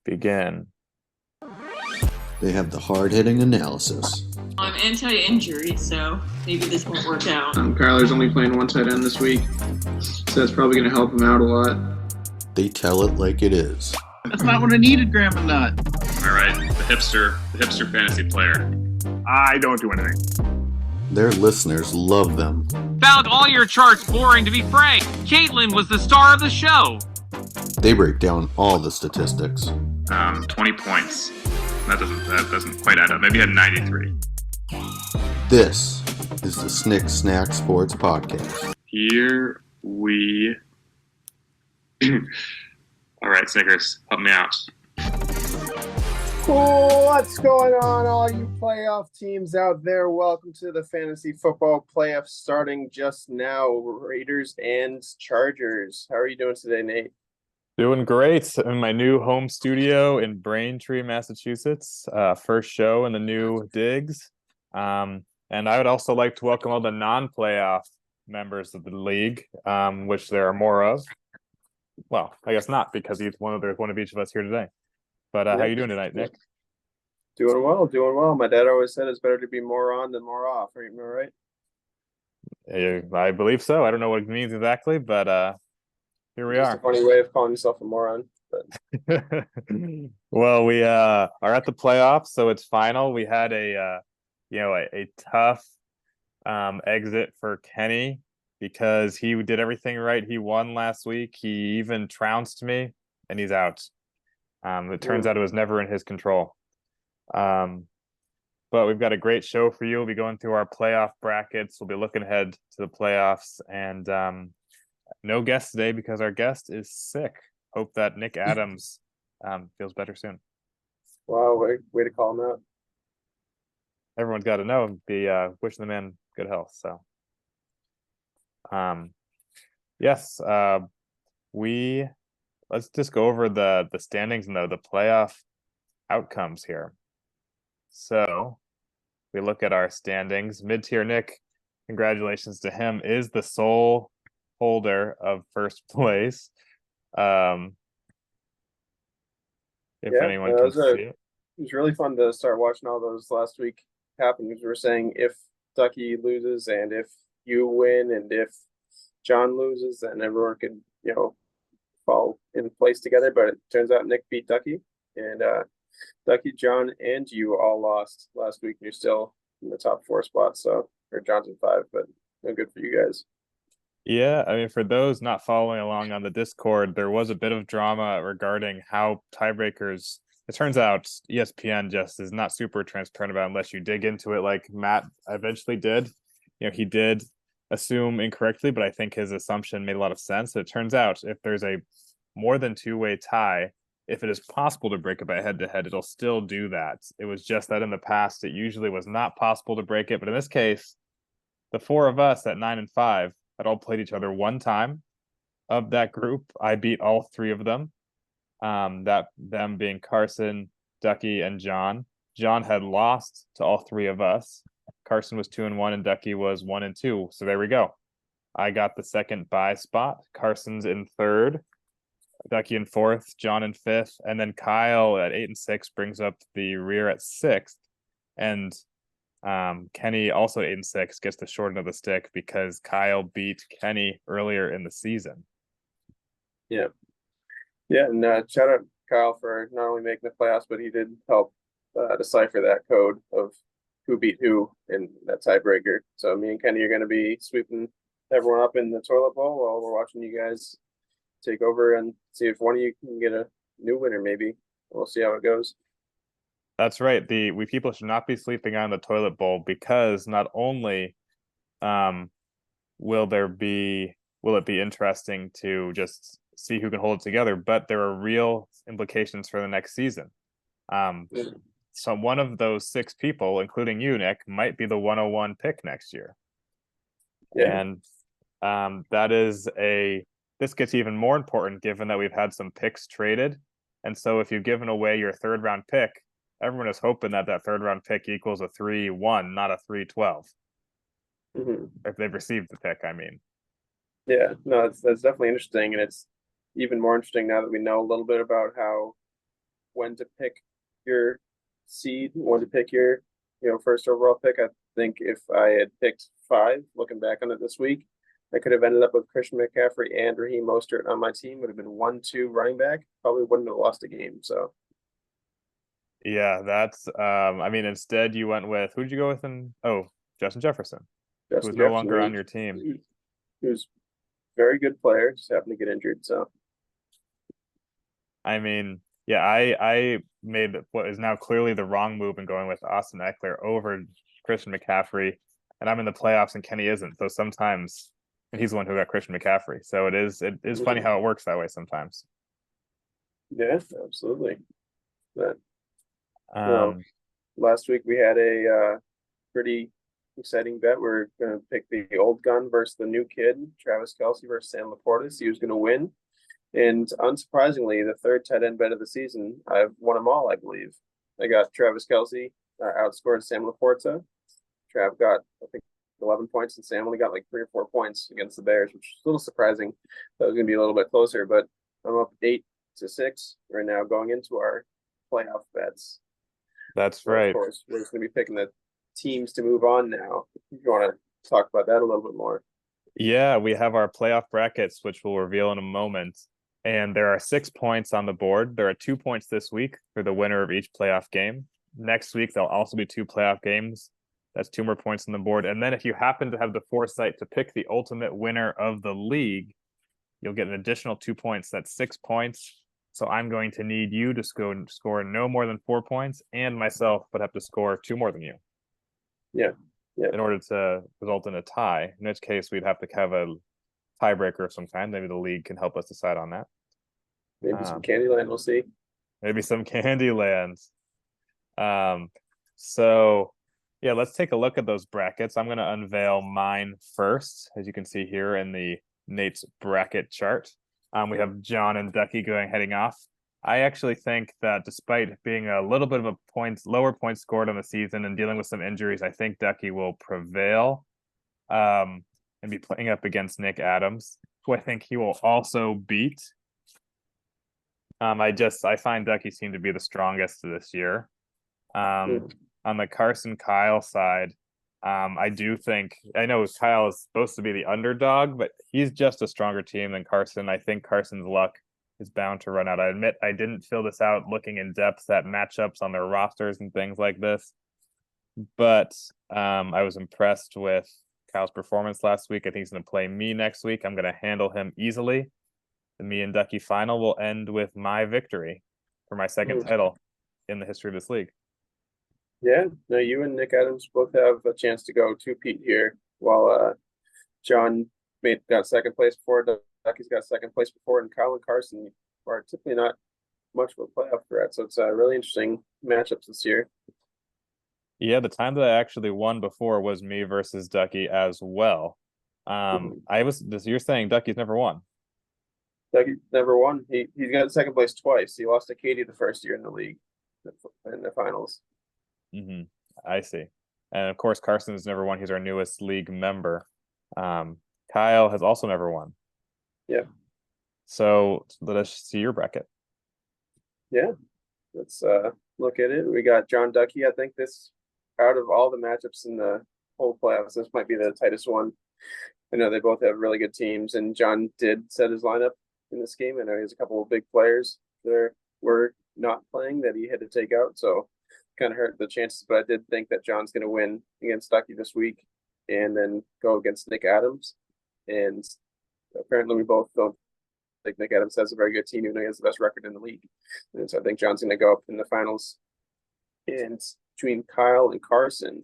begin. They have the hard-hitting analysis. I'm anti-injury, so maybe this won't work out. Kyler's only playing one tight end this week, so that's probably going to help him out a lot. They tell it like it is. That's not what I needed, Grandma Nut. All right, the hipster fantasy player. I don't do anything. Their listeners love them. Found all your charts boring, to be frank. Caitlin was the star of the show. They break down all the statistics. 20 points. That doesn't quite add up. Maybe he had 93. This is the Snick Snack Sports Podcast. Here we... All right, Snickers, help me out. What's going on, all you playoff teams out there? Welcome to the Fantasy Football Playoffs starting just now. Raiders and Chargers. How are you doing today, Nate? Doing great. I'm in my new home studio in Braintree, Massachusetts. First show in the new digs. And I would also like to welcome all the non-playoff members of the league, which there are more of. Well, I guess not, because there's one of each of us here today. But how you doing tonight, Nick? Doing well. My dad always said it's better to be more on than more off. Are you right? I believe so. I don't know what it means exactly, but here we are. It's a funny way of calling yourself a moron. But well, we are at the playoffs, so it's final. We had a tough exit for Kenny because he did everything right. He won last week. He even trounced me, and he's out. It turns out it was never in his control. But we've got a great show for you. We'll be going through our playoff brackets. We'll be looking ahead to the playoffs, and no guest today because our guest is sick. Hope that Nick Adams feels better soon. Wow, way to call him out. Everyone's got to know and be wishing the man good health. So, yes, let's just go over the standings and the playoff outcomes here. So we look at our standings. Mid-tier Nick, congratulations to him, is the sole holder of first place. Anyone can see it. It was really fun to start watching all those last week happen, because we were saying if Ducky loses and if you win and if John loses, then everyone could, fall in place together. But it turns out Nick beat Ducky, and Ducky, John, and you all lost last week, and you're still in the top 4 spots. So, or John's in 5, but no good for you guys. Yeah, I mean, for those not following along on the Discord, there was a bit of drama regarding how tiebreakers. It turns out ESPN just is not super transparent about it unless you dig into it, like Matt eventually did. He did assume incorrectly, but I think his assumption made a lot of sense. It turns out if there's a more than two-way tie, if it is possible to break it by head-to-head, it'll still do that. It was just that in the past, it usually was not possible to break it. But in this case, the 4 of us at 9 and 5 had all played each other one time. Of that group, I beat all 3 of them. Them being Carson, Ducky, and John. John had lost to all 3 of us. Carson was 2-1 and Ducky was 1-2. So there we go. I got the second bye spot. Carson's in 3rd. Ducky in 4th, John in 5th, and then Kyle at 8 and 6 brings up the rear at 6th, and Kenny also 8 and 6 gets the short end of the stick because Kyle beat Kenny earlier in the season. Yeah, and shout out Kyle for not only making the playoffs, but he did help decipher that code of who beat who in that tiebreaker. So me and Kenny are going to be sweeping everyone up in the toilet bowl while we're watching you guys take over and see if one of you can get a new winner. Maybe we'll see how it goes. That's right. We people should not be sleeping on the toilet bowl, because not only will it be interesting to just see who can hold it together, but there are real implications for the next season. So one of those 6 people, including you, Nick, might be the 101 pick next year. Yeah. And this gets even more important given that we've had some picks traded. And so if you've given away your 3rd round pick, everyone is hoping that 3rd round pick equals a 3-1, not a 3-12. Mm-hmm. If they've received the pick, I mean. Yeah, no, that's definitely interesting. And it's even more interesting now that we know a little bit about how when to pick your seed, when to pick your, first overall pick. I think if I had picked 5, looking back on it this week, I could have ended up with Christian McCaffrey and Raheem Mostert on my team. Would have been 1-2 running back. Probably wouldn't have lost a game. So Yeah, that's I mean, instead you went with, who'd you go with Justin Jefferson, who was Justin no Jefferson, longer on your team. who's a very good player, just happened to get injured. So I mean, yeah, I made what is now clearly the wrong move in going with Austin Eckler over Christian McCaffrey, and I'm in the playoffs and Kenny isn't. So sometimes he's the one who got Christian McCaffrey. So it is funny how it works that way sometimes. yeah, absolutely. But Um, last week we had a pretty exciting bet. We're going to pick the old gun versus the new kid, Travis Kelce versus Sam Laporta. He was going to win. And unsurprisingly, the third tight end bet of the season, I've won them all, I believe. I got Travis Kelce outscored Sam Laporta. Trav got, I think, 11 points, and Sam only got like 3 or 4 points against the Bears, which is a little surprising. That was going to be a little bit closer, but I'm up 8-6 right now going into our playoff bets. that's So right. of course, we're just going to be picking the teams to move on now. If you want to talk about that a little bit more. Yeah, we have our playoff brackets, which we'll reveal in a moment. And there are 6 points on the board. There are 2 points this week for the winner of each playoff game. Next week, there'll also be 2 playoff games. That's 2 more points on the board. And then if you happen to have the foresight to pick the ultimate winner of the league, you'll get an additional 2 points. That's 6 points. So I'm going to need you to score no more than 4 points, and myself would have to score 2 more than you. Yeah. In order to result in a tie, in which case we'd have to have a tiebreaker of some kind. Maybe the league can help us decide on that. Maybe some Candyland, we'll see. Maybe some Candylands. So yeah, let's take a look at those brackets. I'm going to unveil mine first, as you can see here in the Nate's bracket chart. We have John and Ducky heading off. I actually think that despite being a little bit of a lower points scored on the season and dealing with some injuries, I think Ducky will prevail and be playing up against Nick Adams, who I think he will also beat. I find Ducky seemed to be the strongest this year. On the Carson Kyle side, I do think, I know Kyle is supposed to be the underdog, but he's just a stronger team than Carson. I think Carson's luck is bound to run out. I admit I didn't fill this out looking in depth at matchups on their rosters and things like this, but I was impressed with Kyle's performance last week. I think he's going to play me next week. I'm going to handle him easily. The me and Ducky final will end with my victory for my second title in the history of this league. Yeah, no, you and Nick Adams both have a chance to go 2-peat here, while John got second place before, Ducky's got second place before, and Kyle and Carson are typically not much of a playoff threat. So it's a really interesting matchups this year. Yeah, the time that I actually won before was me versus Ducky as well. You're saying Ducky's never won? Ducky never won. He got second place twice. He lost to Katie the first year in the league in the finals. I see. And of course, Carson has never won. He's our newest league member. Kyle has also never won. Yeah. So let us see your bracket. Yeah. Let's look at it. We got John Ducky. I think this, out of all the matchups in the whole playoffs, this might be the tightest one. I know they both have really good teams, and John did set his lineup in this game. I know he has a couple of big players that were not playing that he had to take out, so kind of hurt the chances. But I did think that John's going to win against Ducky this week and then go against Nick Adams. And apparently we both don't think Nick Adams has a very good team, even though he has the best record in the league. And so I think John's going to go up in the finals. And between Kyle and Carson,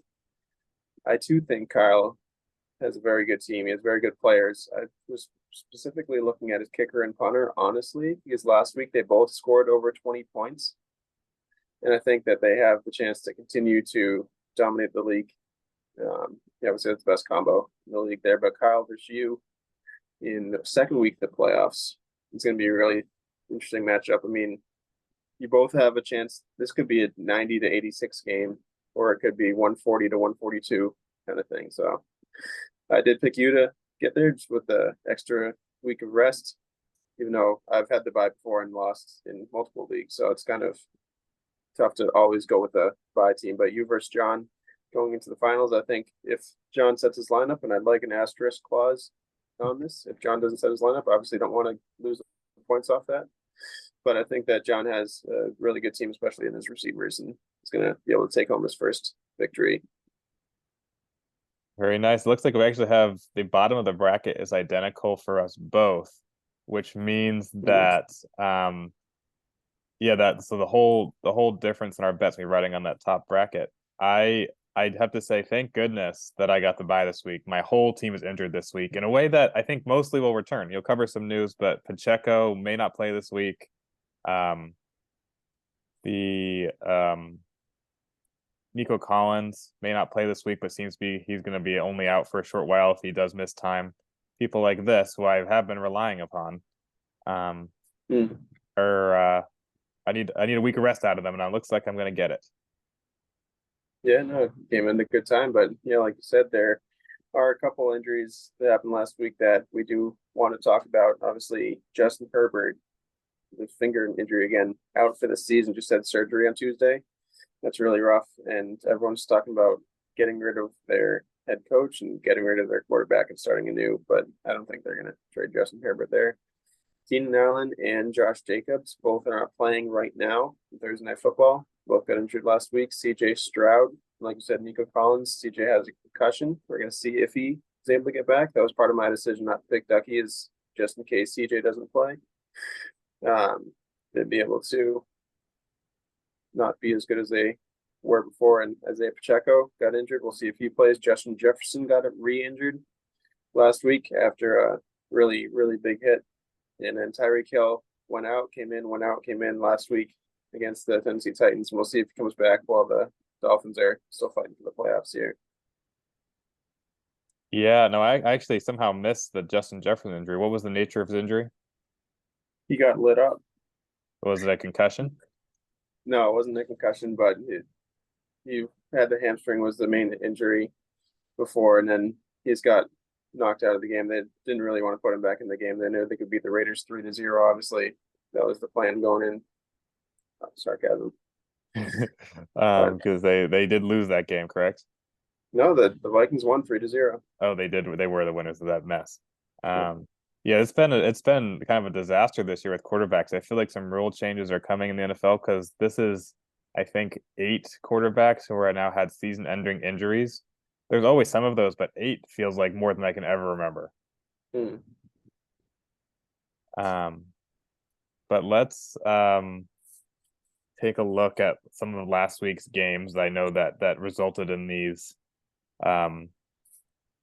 I too think Kyle has a very good team. He has very good players. I was specifically looking at his kicker and punter, honestly, because last week they both scored over 20 points. And I think that they have the chance to continue to dominate the league. Obviously, that's the best combo in the league there. But Kyle versus you in the second week of the playoffs, it's going to be a really interesting matchup. I mean, you both have a chance. This could be a 90-86 game, or it could be 140-142 kind of thing. So I did pick you to get there just with the extra week of rest, even though I've had the bye before and lost in multiple leagues. So it's kind of tough to always go with a bye team. But you versus John going into the finals, I think if John sets his lineup, and I'd like an asterisk clause on this, if John doesn't set his lineup, obviously don't want to lose points off that. But I think that John has a really good team, especially in his receivers, and he's going to be able to take home his first victory. Very nice. It looks like we actually have the bottom of the bracket is identical for us both, which means that so the whole difference in our bets we're writing on that top bracket. I'd have to say thank goodness that I got the bye this week. My whole team is injured this week in a way that I think mostly will return. You'll cover some news, but Pacheco may not play this week. Nico Collins may not play this week, but seems to be he's going to be only out for a short while if he does miss time. People like this, who I have been relying upon, I need a week of rest out of them, and it looks like I'm going to get it. Yeah, no, came in a good time, but like you said, there are a couple injuries that happened last week that we do want to talk about. Obviously, Justin Herbert, the finger injury again, out for the season, just had surgery on Tuesday. That's really rough, and everyone's talking about getting rid of their head coach and getting rid of their quarterback and starting anew, but I don't think they're going to trade Justin Herbert there. Keenan Allen and Josh Jacobs both are not playing right now. Thursday Night Football both got injured last week. CJ Stroud, like you said, Nico Collins. CJ has a concussion. We're going to see if he is able to get back. That was part of my decision not to pick Ducky, is just in case CJ doesn't play. They'd be able to not be as good as they were before. And Isaiah Pacheco got injured. We'll see if he plays. Justin Jefferson got re-injured last week after a really, really big hit. And then Tyreek Hill went out, came in last week against the Tennessee Titans. We'll see if he comes back while the Dolphins are still fighting for the playoffs here. Yeah, no, I actually somehow missed the Justin Jefferson injury. What was the nature of his injury? He got lit up. Was it a concussion? No, it wasn't a concussion, but he had the hamstring was the main injury before, and then he's got knocked out of the game. They didn't really want to put him back in the game. They knew they could beat the Raiders 3-0. Obviously, that was the plan going in. Sarcasm. Because they did lose that game, correct? No, the Vikings won 3-0. Oh, they did. They were the winners of that mess. Yeah, it's been kind of a disaster this year with quarterbacks. I feel like some rule changes are coming in the NFL because this is, I think, 8 quarterbacks who are now had season-ending injuries. There's always some of those, but 8 feels like more than I can ever remember. But let's take a look at some of last week's games. I know that resulted in these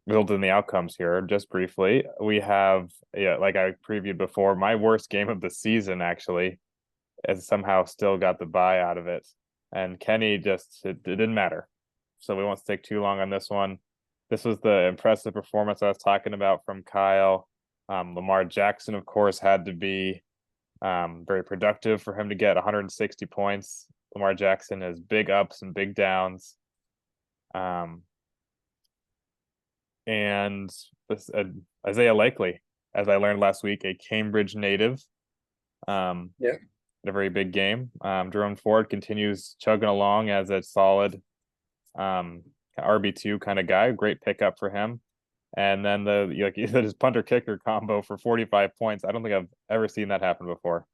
resulted in the outcomes here. Just briefly, we have, like I previewed before, my worst game of the season actually, has somehow still got the bye out of it, and Kenny it didn't matter. So we won't take too long on this one. This was the impressive performance I was talking about from Kyle. Lamar Jackson, of course, had to be very productive for him to get 160 points. Lamar Jackson has big ups and big downs. And this Isaiah Likely, as I learned last week, a Cambridge native. A very big game. Jerome Ford continues chugging along as a solid RB2 kind of guy. Great pickup for him. And then like you said, his punter kicker combo for 45 points. I don't think I've ever seen that happen before.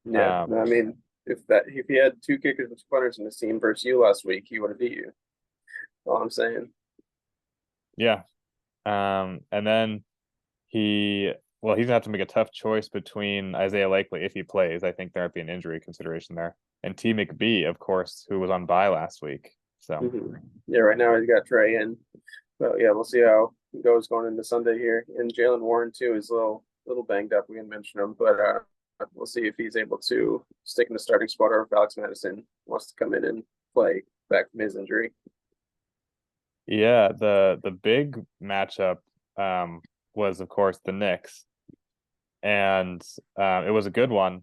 Yeah, I mean, if he had 2 kickers and 2 punters in his team versus you last week, he would have beat you. That's all I'm saying. Yeah. And then he's gonna have to make a tough choice between Isaiah Likely if he plays. I think there might be an injury consideration there. And T. McBee, of course, who was on bye last week. So yeah, right now he's got Trey in. But yeah, we'll see how it goes going into Sunday here. And Jalen Warren too is a little banged up. We didn't mention him, but we'll see if he's able to stick in the starting spot or if Alex Madison wants to come in and play back from his injury. Yeah, the big matchup was of course the Knicks, and it was a good one.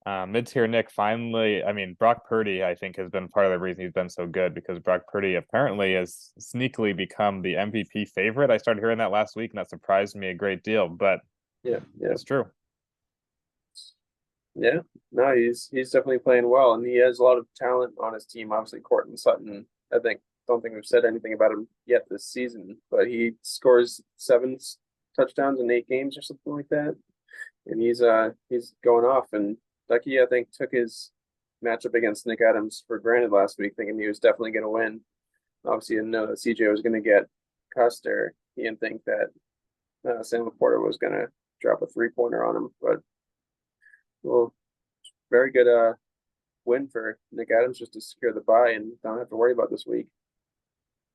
Mid-tier Nick finally, I mean, Brock Purdy, I think, has been part of the reason he's been so good, because Brock Purdy apparently has sneakily become the MVP favorite. I started hearing that last week, and that surprised me a great deal, but yeah, it's true. Yeah, no, he's definitely playing well, and he has a lot of talent on his team. Obviously, Cortland Sutton. I don't think we've said anything about him yet this season, but he scores touchdowns in 8 games or something like that, and he's going off. And Ducky, I think, took his matchup against Nick Adams for granted last week, thinking he was definitely going to win. Obviously, he didn't know that CJ was going to get Custer. He didn't think that Sam Laporta was going to drop a 3-pointer on him, but well, very good win for Nick Adams just to secure the bye and don't have to worry about this week.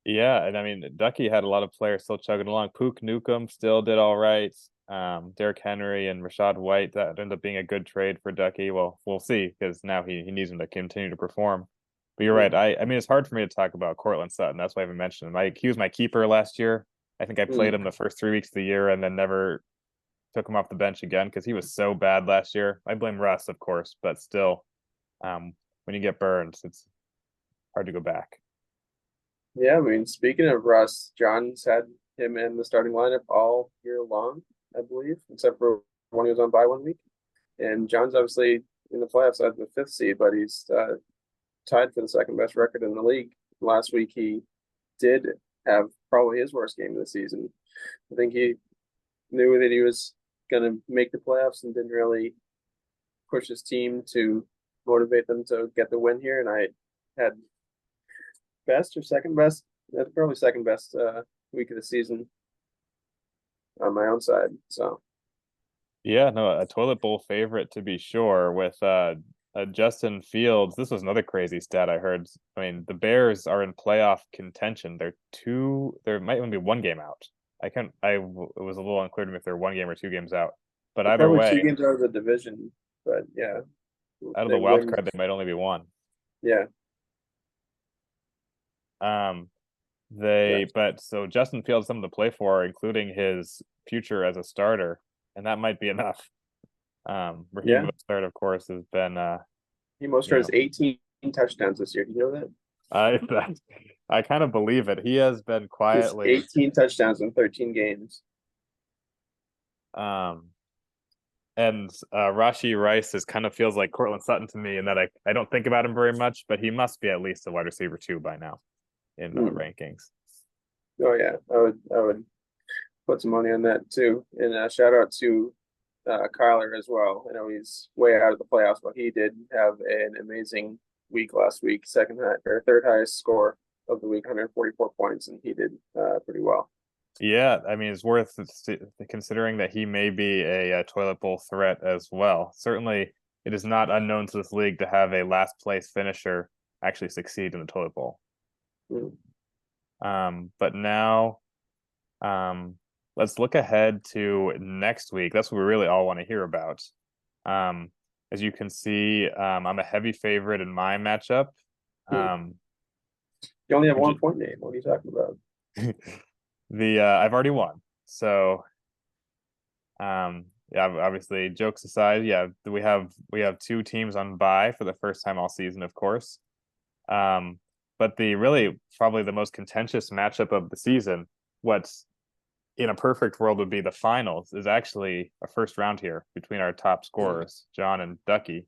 Yeah, and I mean Ducky had a lot of players still chugging along. Pook Newcomb still did all right. Derrick Henry and Rashad White, that ended up being a good trade for Ducky. Well, we'll see, because now he needs him to continue to perform. But you're right. I mean, it's hard for me to talk about Cortland Sutton. That's why I haven't mentioned him. He was my keeper last year. I think I played him the first 3 weeks of the year and then never took him off the bench again because he was so bad last year. I blame Russ, of course, but still, when you get burned, it's hard to go back. Yeah, I mean, speaking of Russ, John's had him in the starting lineup all year long, I believe, except for when he was on bye 1 week. And John's obviously in the playoffs at the 5th seed, but he's tied for the second best record in the league. Last week, he did have probably his worst game of the season. I think he knew that he was going to make the playoffs and didn't really push his team to motivate them to get the win here. And I had best or second best, that's probably second best week of the season on my own side. So yeah, no, a toilet bowl favorite to be sure with Justin Fields. This was another crazy stat I heard. I mean, the Bears are in playoff contention. There might even be 1 game out. It was a little unclear to me if they're 1 game or 2 games out. But either probably way, 2 games out of the division, but yeah. Out of the wild card, they might only be 1. Yeah. But so Justin Fields something to play for, including his future as a starter, and that might be enough. Raheem Mostert, of course, has been he has 18 touchdowns this year. Do you know that? I kind of believe it. He has been quietly 18 touchdowns in 13 games. And Rashee Rice kind of feels like Cortland Sutton to me, in that I don't think about him very much, but he must be at least a wide receiver 2 by now in rankings. Oh yeah, I would put some money on that too. And shout out to Kyler as well. I know he's way out of the playoffs, but he did have an amazing week last week, third highest score of the week, 144 points, and he did pretty well. Yeah, I mean, it's worth considering that he may be a toilet bowl threat as well. Certainly, it is not unknown to this league to have a last place finisher actually succeed in the toilet bowl. But now, let's look ahead to next week. That's what we really all want to hear about. As you can see, I'm a heavy favorite in my matchup. You only have 1 point, Nate. What are you talking about? I've already won. So, yeah, obviously, jokes aside, yeah, we have 2 teams on bye for the first time all season, of course. But probably the most contentious matchup of the season, what's in a perfect world would be the finals, is actually a first round here between our top scorers, John and Ducky.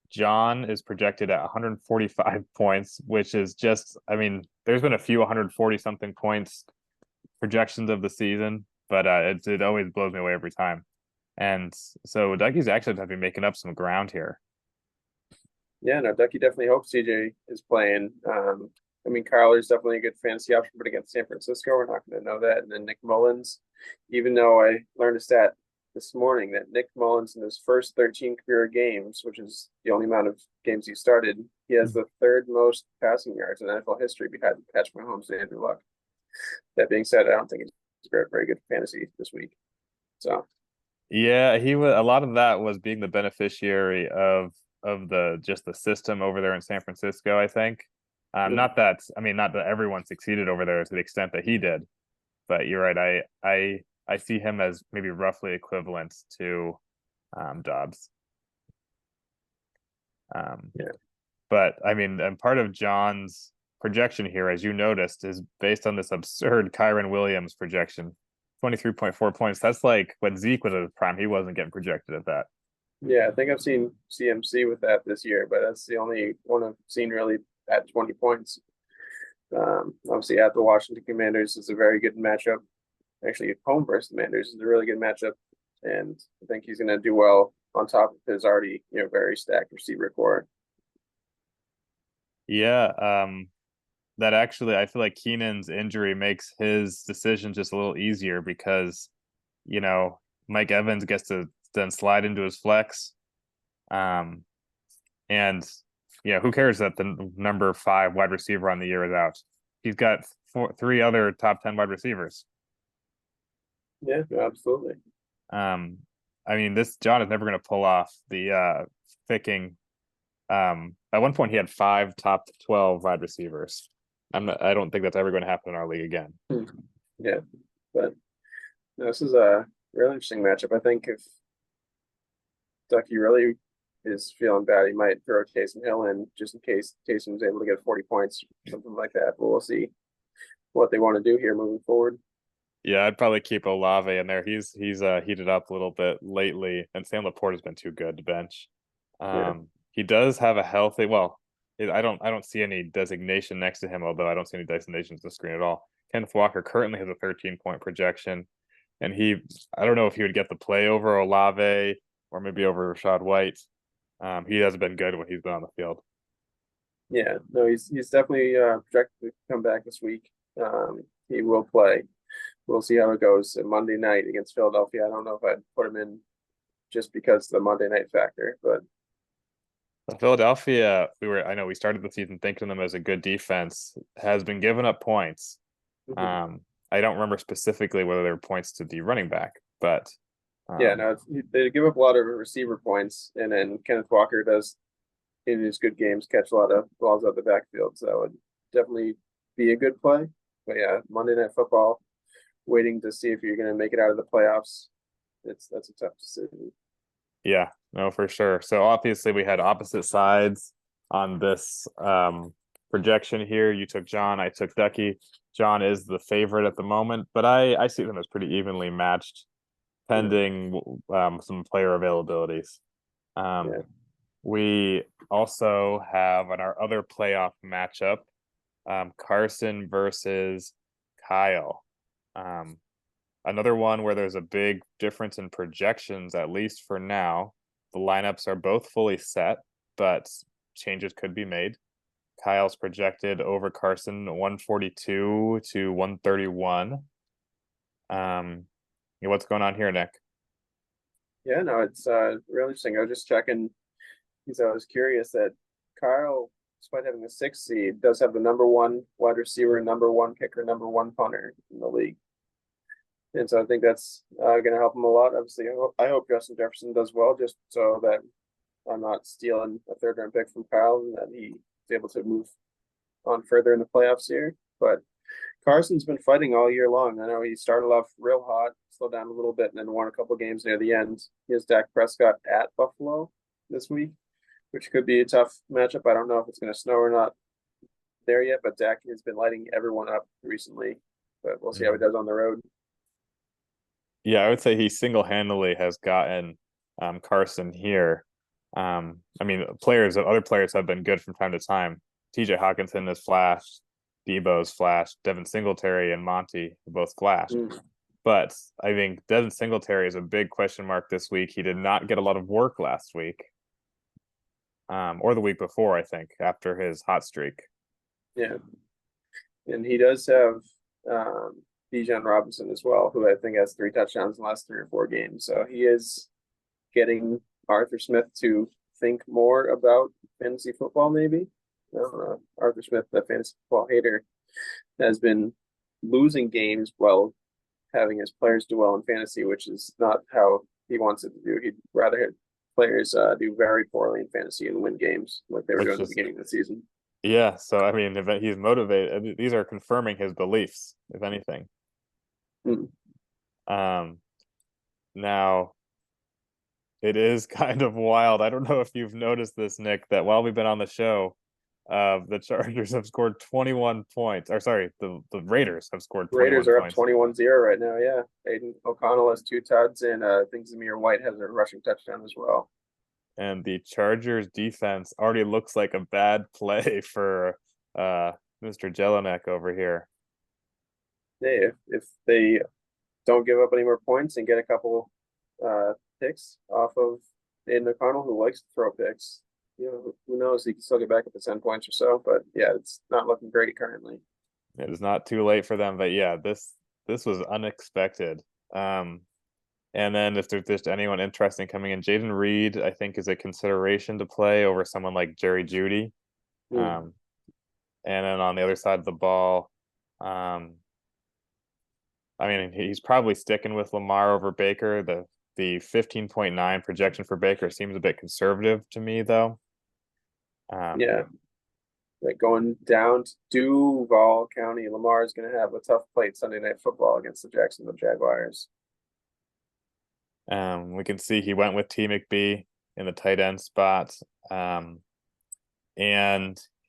John is projected at 145 points, which is just, I mean, there's been a few 140 something points projections of the season, but it always blows me away every time. And so Ducky's actually going to be making up some ground here. Yeah, no, Ducky definitely hopes CJ is playing. I mean, Kyler's definitely a good fantasy option, but against San Francisco, we're not going to know that. And then Nick Mullins, even though I learned a stat this morning that Nick Mullins in his first 13 career games, which is the only amount of games he started, he has the 3rd most passing yards in NFL history behind Patrick Mahomes and Andrew Luck. That being said, I don't think he's very good fantasy this week. So, yeah, a lot of that was being the beneficiary of the system over there in San Francisco, I think. Not that everyone succeeded over there to the extent that he did, but you're right. I see him as maybe roughly equivalent to Dobbs. But I mean, and part of John's projection here, as you noticed, is based on this absurd Kyron Williams projection. 23.4 points. That's like when Zeke was at his prime. He wasn't getting projected at that. Yeah, I think I've seen CMC with that this year, but that's the only one I've seen really at 20 points. Obviously, at the Washington Commanders is a very good matchup. Actually, home versus Commanders is a really good matchup, and I think he's going to do well on top of his already very stacked receiver core. Yeah, that actually, I feel like Keenan's injury makes his decision just a little easier because, Mike Evans gets to then slide into his flex. And who cares that the number 5 wide receiver on the year is out? He's got 3 other top 10 wide receivers. Yeah, absolutely. I mean, this John is never going to pull off the picking. At one point, he had 5 top 12 wide receivers. I don't think that's ever going to happen in our league again. Yeah, but this is a really interesting matchup. I think if Ducky really is feeling bad, he might throw Taysom Hill in just in case Taysom's able to get 40 points, something like that. But we'll see what they want to do here moving forward. Yeah, I'd probably keep Olave in there. He's heated up a little bit lately, and Sam Laporte has been too good to bench. He does have a healthy. Well, I don't see any designation next to him, although I don't see any designations on the screen at all. Kenneth Walker currently has a 13-point projection, and I don't know if he would get the play over Olave or maybe over Rashad White. He hasn't been good when he's been on the field. Yeah, no, he's definitely projected to come back this week. He will play. We'll see how it goes Monday night against Philadelphia. I don't know if I'd put him in just because of the Monday night factor, but Philadelphia, I know we started the season thinking of them as a good defense, has been giving up points. I don't remember specifically whether there were points to the running back, but no, they give up a lot of receiver points, and then Kenneth Walker does in his good games catch a lot of balls out the backfield, so it would definitely be a good play. But yeah, Monday Night Football, waiting to see if you're going to make it out of the playoffs. That's a tough decision. Yeah, no, for sure. So obviously we had opposite sides on this projection here. You took John, I took Ducky. John is the favorite at the moment, but I see them as pretty evenly matched, pending some player availabilities. We also have on our other playoff matchup, Carson versus Kyle. Another one where there's a big difference in projections, at least for now. The lineups are both fully set, but changes could be made. Kyle's projected over Carson 142 to 131. What's going on here, Nick? Yeah, no, it's really interesting. I was just checking because I was curious that Kyle, despite having a 6 seed, does have the number 1 wide receiver, number 1 kicker, number 1 punter in the league. And so I think that's going to help him a lot. Obviously, I hope Justin Jefferson does well, just so that I'm not stealing a 3rd-round pick from Kyle and that he's able to move on further in the playoffs here. But Carson's been fighting all year long. I know he started off real hot, slowed down a little bit, and then won a couple games near the end. He has Dak Prescott at Buffalo this week, which could be a tough matchup. I don't know if it's going to snow or not there yet, but Dak has been lighting everyone up recently. But we'll see how he does on the road. Yeah, I would say he single-handedly has gotten Carson here. I mean, other players have been good from time to time. TJ Hawkinson has flashed, Debo's flashed, Devin Singletary and Monty both flashed. But I think Devin Singletary is a big question mark this week. He did not get a lot of work last week, or the week before, I think, after his hot streak. Yeah, and he does have Bijan Robinson as well, who I think has 3 touchdowns in the last 3 or 4 games. So he is getting Arthur Smith to think more about fantasy football, maybe. Arthur Smith, the fantasy football hater, has been losing games while having his players do well in fantasy, which is not how he wants it to do. He'd rather have players do very poorly in fantasy and win games like they were doing at the beginning of the season. Yeah, so I mean, if he's motivated, these are confirming his beliefs, if anything. Now, it is kind of wild. I don't know if you've noticed this, Nick, that while we've been on the show, The Chargers have scored 21 points. Or sorry, the Raiders have scored 21 Raiders are up points. 21-0 right now. Yeah, Aiden O'Connell has 2 tuds, and I think Zamir White has a rushing touchdown as well. And the Chargers defense already looks like a bad play for Mr. Jelinek over here. Yeah, if they don't give up any more points and get a couple picks off of Aiden O'Connell, who likes to throw picks, you know, who knows? He can still get back up to 10 points or so. But yeah, it's not looking great currently. It is not too late for them, but yeah, this was unexpected. And then if there's just anyone interesting coming in, Jaden Reed, I think, is a consideration to play over someone like Jerry Jeudy. And then on the other side of the ball, I mean, he's probably sticking with Lamar over Baker. The 15.9 projection for Baker seems a bit conservative to me, though. Yeah. Like going down to Duval County, Lamar is going to have a tough plate Sunday Night Football against the Jacksonville Jaguars. We can see he went with T. McBee in the tight end spot. And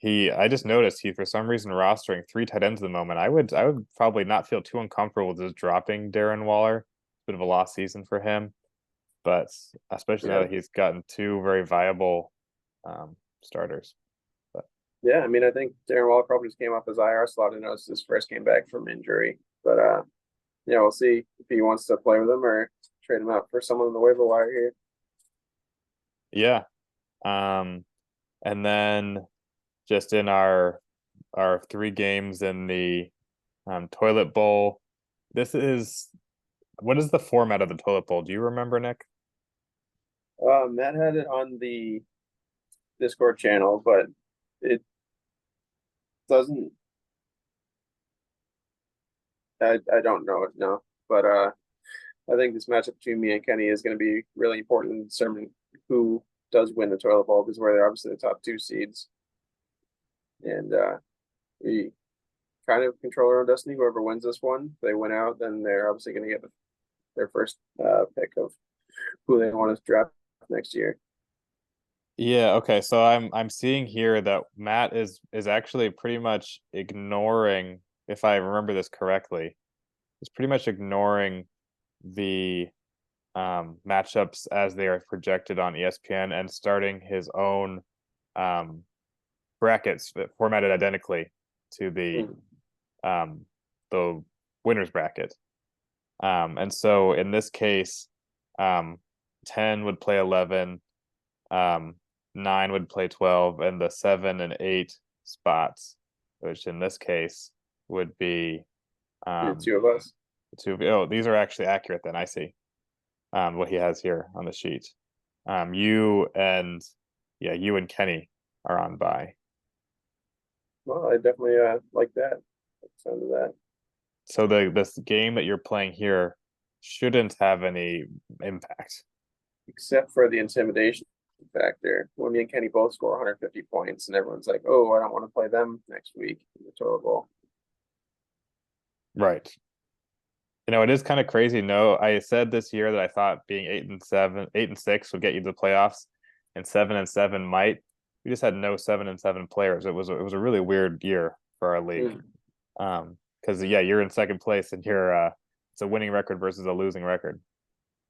I just noticed he, for some reason, rostering 3 tight ends at the moment. I would probably not feel too uncomfortable with just dropping Darren Waller. Bit of a lost season for him, but especially now that he's gotten 2 very viable starters. But yeah, I mean, I think Darren Waller probably just came off his IR slot and knows his first came back from injury. But yeah, we'll see if he wants to play with him or trade him out for someone on the waiver wire here. Yeah. And then just in our 3 games in the toilet bowl, what is the format of the toilet bowl? Do you remember, Nick? Matt had it on the Discord channel, but it doesn't. I don't know it now, but I think this matchup between me and Kenny is going to be really important in determining who does win the toilet bowl, because they're obviously the top 2 seeds, and we kind of control our own destiny. Whoever wins this one, if they win out, then they're obviously going to get their first pick of who they want to draft next year. Yeah, okay. So I'm seeing here that Matt is actually pretty much ignoring, if I remember this correctly, is pretty much ignoring the matchups as they are projected on ESPN and starting his own brackets formatted identically to the winner's bracket. And so in this case, 10 would play 11, 9 would play 12, and the 7 and 8 spots, which in this case would be The 2 of us. these are actually accurate then. I see what he has here on the sheet. You and Kenny are on bye. Well, I definitely like that. Sound of that. So this game that you're playing here shouldn't have any impact. Except for the intimidation factor. When me and Kenny both score 150 points, and everyone's like, "Oh, I don't want to play them next week in the toilet bowl." Right. You know, it is kind of crazy. No, I said this year that I thought being 8-6 would get you to the playoffs, and 7-7 might. We just had no 7-7 players. It was a really weird year for our league. Because you're in second place and you're it's a winning record versus a losing record.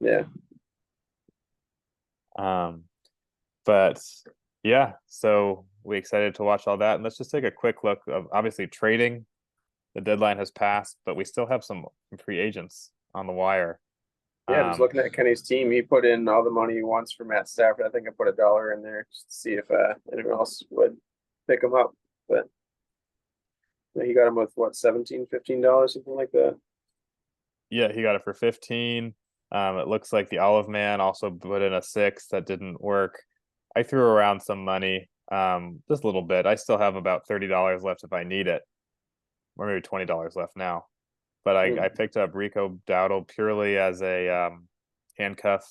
Yeah. But yeah, so we excited to watch all that. And let's just take a quick look of obviously trading. The deadline has passed, but we still have some free agents on the wire. Yeah, just looking at Kenny's team, he put in all the money he wants for Matt Stafford. I think I put $1 in there just to see if anyone else would pick him up. But he got him with what, $17, $15, something like that. Yeah, he got it for 15. It looks like the Olive Man also put in a 6 that didn't work. I threw around some money, just a little bit. I still have about $30 left if I need it, or maybe $20 left now. But I picked up Rico Dowdle purely as a handcuff,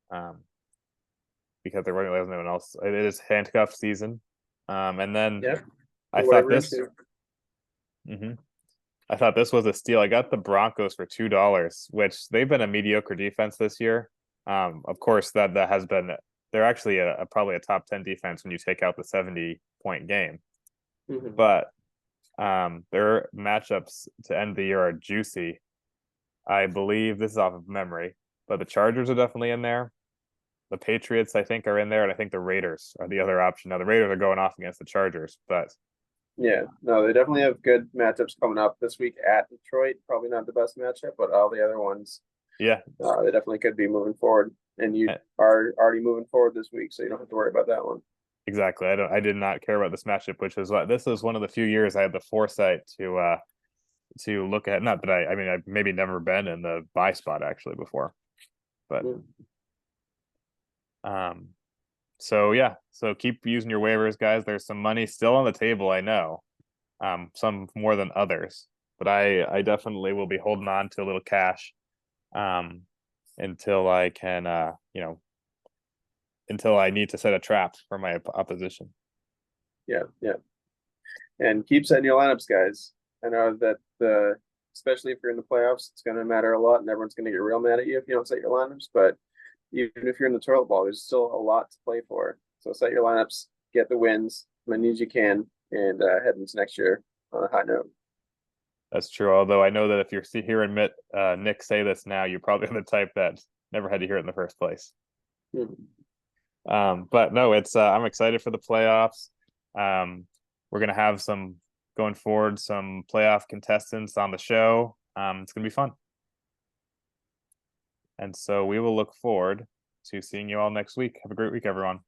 because there really wasn't anyone else. It is handcuff season, and then I thought this. I thought this was a steal. I got the Broncos for $2, which they've been a mediocre defense this year. Of course, that has been they're actually probably a top 10 defense when you take out the 70-point game. Mhm. But their matchups to end the year are juicy. I believe this is off of memory, but the Chargers are definitely in there. The Patriots, I think, are in there, and I think the Raiders are the other option. Now the Raiders are going off against the Chargers, but Yeah, no, they definitely have good matchups coming up this week at Detroit. Probably not the best matchup, but all the other ones, yeah, they definitely could be moving forward. And you Eh. are already moving forward this week, so you don't have to worry about that one. exactly. I did not care about this matchup, which was what this was one of the few years I had the foresight to look at. Not that I mean I've maybe never been in the buy spot actually before, but so yeah, so keep using your waivers, guys. There's some money still on the table, I know. Some more than others, but I definitely will be holding on to a little cash until I can until I need to set a trap for my opposition. Yeah, yeah. And keep setting your lineups, guys. I know that especially if you're in the playoffs, it's going to matter a lot, and everyone's going to get real mad at you if you don't set your lineups. But even if you're in the toilet bowl, there's still a lot to play for. So set your lineups, get the wins, as many as you can, and head into next year on a high note. That's true. Although I know that if you're hearing Nick say this now, you're probably the type that never had to hear it in the first place. But no, it's I'm excited for the playoffs. We're gonna have some going forward, some playoff contestants on the show. It's gonna be fun. And so we will look forward to seeing you all next week. Have a great week, everyone.